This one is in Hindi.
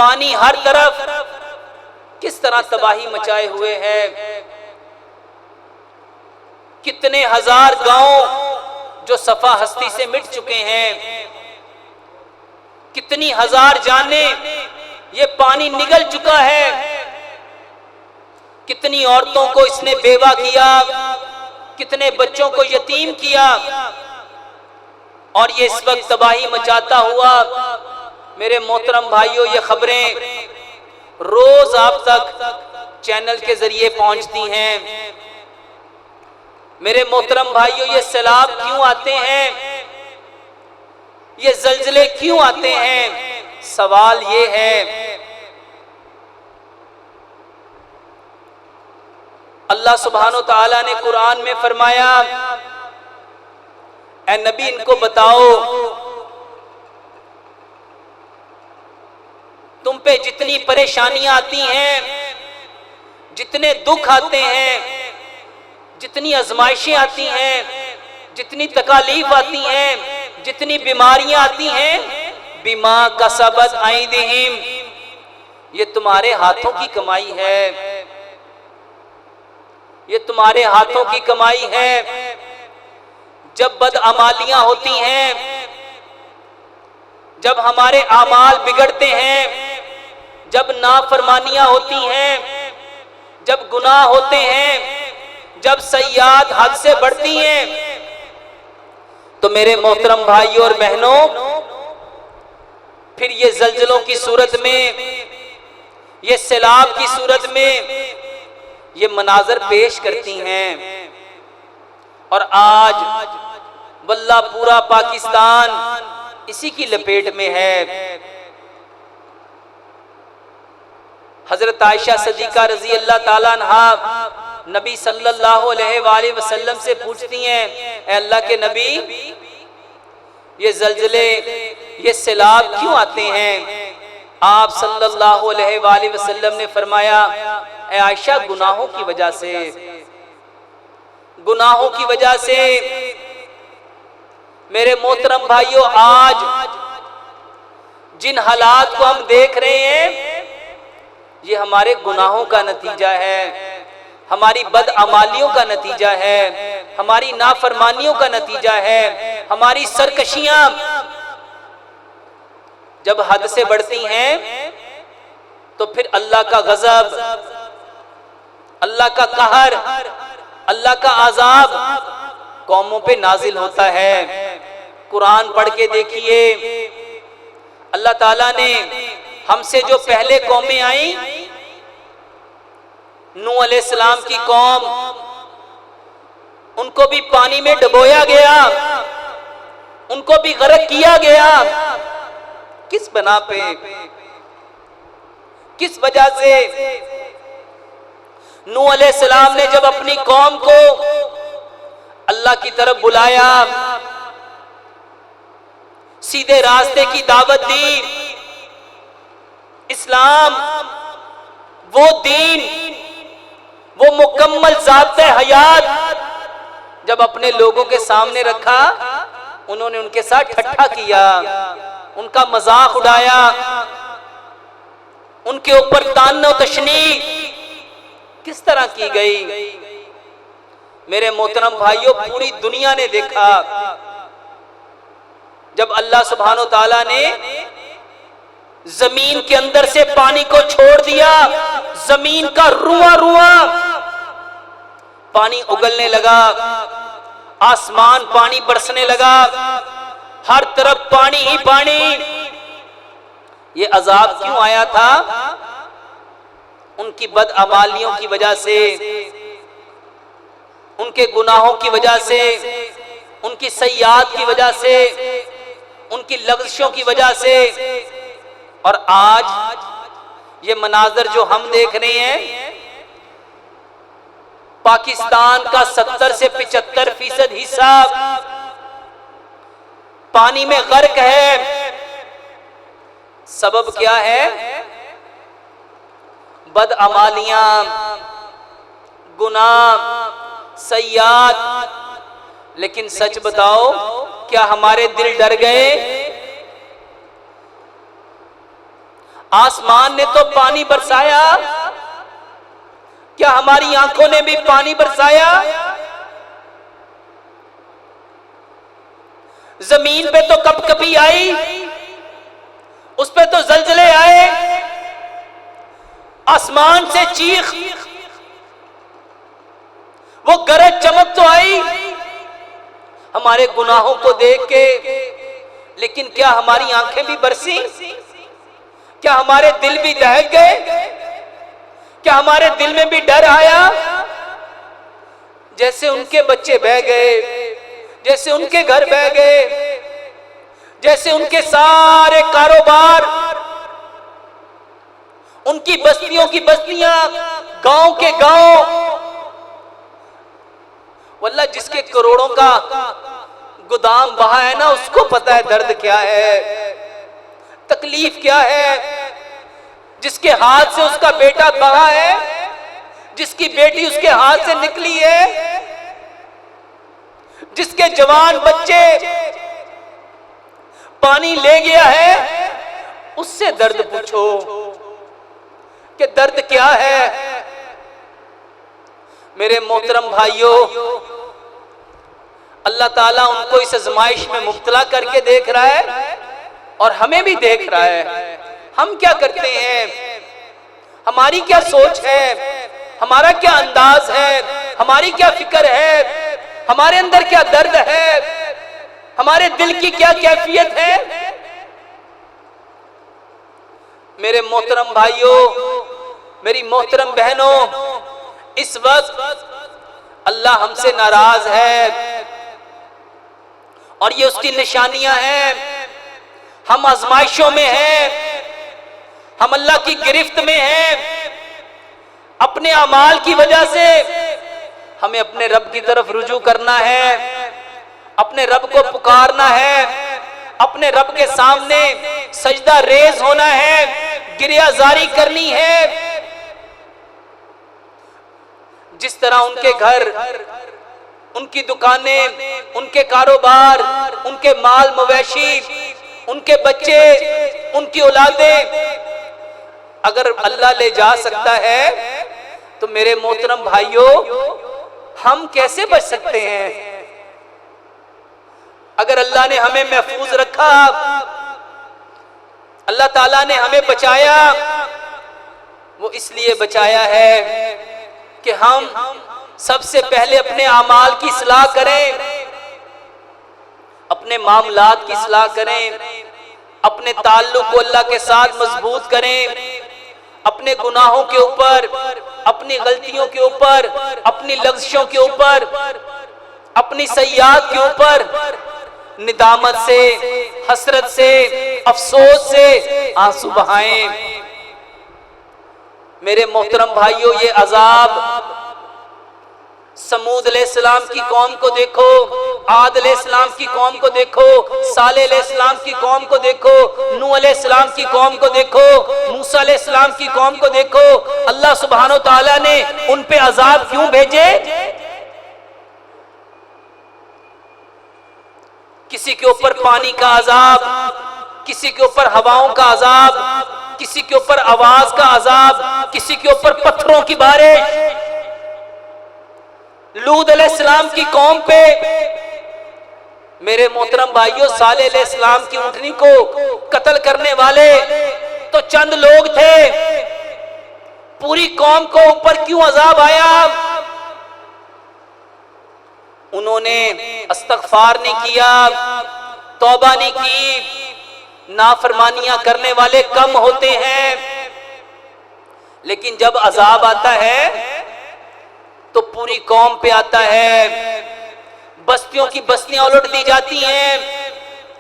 पानी हर तरफ किस तरह तबाही मचाए हुए है। कितने हजार गांव जो सफा हस्ती से मिट चुके हैं, कितनी हजार जानें ये पानी निगल चुका है। कितनी औरतों को इसने बेवा किया, कितने बच्चों को यतीम किया, और ये इस वक्त तबाही मचाता हुआ। मेरे मोहतरम भाइयों, ये खबरें रोज आप तक चैनल के जरिए पहुंचती हैं। मेरे मोहतरम भाइयों, ये सैलाब क्यों आते हैं, ये जल्जले क्यों आते हैं? सवाल ये है, अल्लाह सुब्हानो तआला ने कुरान में फरमाया, ऐ नबी इनको बताओ, तुम पे जितनी परेशानियां आती हैं, जितने दुख आते हैं, जितनी आजमाइशें आती हैं, जितनी तकालीफ आती हैं, जितनी बीमारियां आती हैं, बिमा कसबत ऐदिहिम, ये तुम्हारे हाथों की कमाई है, ये तुम्हारे हाथों की कमाई है। जब बदअमालियां होती हैं, जब हमारे आमाल बिगड़ते हैं, जब नाफरमानियां होती हैं, जब गुनाह होते हैं, जब सय्यात हद से बढ़ती हैं, तो मेरे मोहतरम भाइयों और बहनों, फिर ये जल्जलों की सूरत में, ये सैलाब की सूरत में ये मनाजर पेश करती हैं। और आज वल्लाह पूरा पाकिस्तान इसी की लपेट में है। हजरत आयशा सदीका रजी अल्लाह ताला अन्हा नबी सल्लल्लाहु अलैहि वसल्लम से पूछती हैं, ऐ अल्लाह के नबी, ये जल्जले, ये सैलाब क्यों आते हैं? आप सल्लल्लाहु अलैहि वसल्लम ने फरमाया, ऐ आयशा, गुनाहों की वजह से, गुनाहों की वजह से। मेरे मोहतरम भाइयों, आज जिन हालात को हम देख रहे हैं, ये हमारे गुनाहों का नतीजा है, हमारी बदअमालियों का नतीजा है, हमारी नाफरमानियों का नतीजा है, हमारी सरकशियां जब हद से बढ़ती हैं, तो फिर अल्लाह का गजब, अल्लाह का कहर, अल्लाह का आजाब कौमों पे नाजिल होता है। कुरान पढ़ के देखिए, अल्लाह ताला ने हमसे जो पहले कौमें आई, नूह अलैहिस्सलाम की कौम, उनको भी पानी में डुबोया गया, उनको भी गर्क किया गया। किस बना पे, किस वजह से? नूह अलैहिस्सलाम ने जब अपनी कौम को अल्लाह की तरफ बुलाया, सीधे रास्ते की दावत दी, इस्लाम, वो दीन, वो मुकम्मल ज़ाब्ते हयात जब अपने लोगों के सामने रखा, उन्होंने उनके साथ ठट्ठा किया, उनका मजाक उड़ाया, उनके ऊपर तान्नो तशनी किस तरह की गई। मेरे मोहतरम भाइयों, पूरी दुनिया ने देखा जब अल्लाह सुब्हानो ताला ने जमीन के अंदर से पानी को छोड़ दिया, जमीन का रुआ रुआ पानी उगलने लगा, आसमान पानी बरसने लगा, हर तरफ पानी ही पानी। ये अजाब क्यों आया था? उनकी बदअमालियों की वजह से, उनके गुनाहों की वजह से, उनकी सय्यात की वजह से, उनकी लग़ज़िशों की वजह से। और आज ये मनाजर जो हम देख रहे हैं, पाकिस्तान का 70 से 75% हिस्सा पानी में गर्क है। सबब क्या है? बदअमालियां, गुनाह, सय्यात। लेकिन सच बताओ, क्या हमारे दिल डर गए? आसमान ने तो पानी बरसाया, क्या हमारी आंखों ने भी पानी बरसाया? जमीन पे तो कपकपी आई, उस पे तो जलजले आए, आसमान से चीख, वो गरज चमक तो आई हमारे गुनाहों को देख के। लेकिन क्या हमारी आंखें भी बरसी? क्या हमारे दिल भी दहक गए? क्या हमारे दिल में भी डर आया? जैसे उनके बच्चे बह गए, जैसे उनके घर बह गए, जैसे उनके सारे कारोबार, उनकी बस्तियों की बस्तियां, गांव के गांव। वल्लाह जिसके करोड़ों का गोदाम बहा है ना, उसको पता है दर्द क्या है, तकलीफ क्या है। जिसके हाथ से उसका बेटा बहा है, जिसकी बेटी उसके हाथ से निकली है, जिसके जवान बच्चे पानी ले गया है, उससे दर्द पूछो कि दर्द क्या है। मेरे मोहतरम भाइयों, अल्लाह ताला उनको इस आजमाइश में मुब्तला करके देख रहा है और हमें भी देख रहा है। हम क्या करते हैं, हमारी क्या सोच है, हमारा क्या अंदाज है, हमारी क्या फिक्र है, हमारे अंदर क्या दर्द है, हमारे दिल की क्या कैफियत है। मेरे मोहतरम भाइयों, मेरी मोहतरम बहनों, इस वक्त अल्लाह हमसे नाराज है और ये उसकी निशानियां हैं। हम आजमाइशों में हैं, हम अल्लाह की गिरफ्त में हैं। अपने अमाल की वजह से हमें अपने रब की तरफ रुजू करना है, अपने रब को पुकारना है, अपने रब के सामने सजदा रेज होना है, गिरिया जारी करनी है। जिस तरह उनके घर, उनकी दुकानें, उनके कारोबार, उनके माल मवेशी, उनके बच्चे, उनकी औलादें अगर अल्लाह ले जा सकता है, तो मेरे मोहतरम भाइयों, हम कैसे बच सकते हैं? अगर अल्लाह ने हमें महफूज रखा, अल्लाह ताला ने हमें बचाया, वो इसलिए बचाया है कि हम सबसे पहले अपने अमाल की इस्लाह करें, अपने मामलात की इस्लाह करें, अपने ताल्लुक को अल्लाह के साथ मजबूत करें, अपने गुनाहों के ऊपर, अपनी गलतियों के ऊपर, अपनी लग़्ज़िशों के ऊपर, अपनी सय्यात के ऊपर निदामत से, हसरत से, अफसोस से आंसू बहाएं। मेरे मोहतरम भाइयों, ये अजाब समूद अलैहिस्सलाम की कौम को देखो, आद अलैहिस्सलाम की कौम को देखो, सालेह अलैहिस्सलाम की कौम को देखो, नूह अलैहिस्सलाम की कौम को देखो, मूसा अलैहिस्सलाम की कौम को देखो। अल्लाह सुब्हानो तआला ने उन पे अजाब क्यों भेजे? किसी के ऊपर पानी का अजाब, किसी के ऊपर हवाओं का अजाब, किसी के ऊपर आवाज का अजाब, किसी के ऊपर पत्थरों की बारिश। लूत अलैहिस्सलाम की कौम पे, मेरे मोहतरम भाइयों, सालेह अलैहिस्सलाम की ऊँटनी को कत्ल करने वाले तो चंद लोग थे, पूरी कौम को ऊपर क्यों अजाब आया? उन्होंने इस्तग़फ़ार नहीं किया, तौबा नहीं की। नाफरमानियां करने वाले कम होते हैं, लेकिन जब अजाब आता है तो पूरी कौम पे आता है। बस्तियों की बस्तियां उलट दी जाती हैं,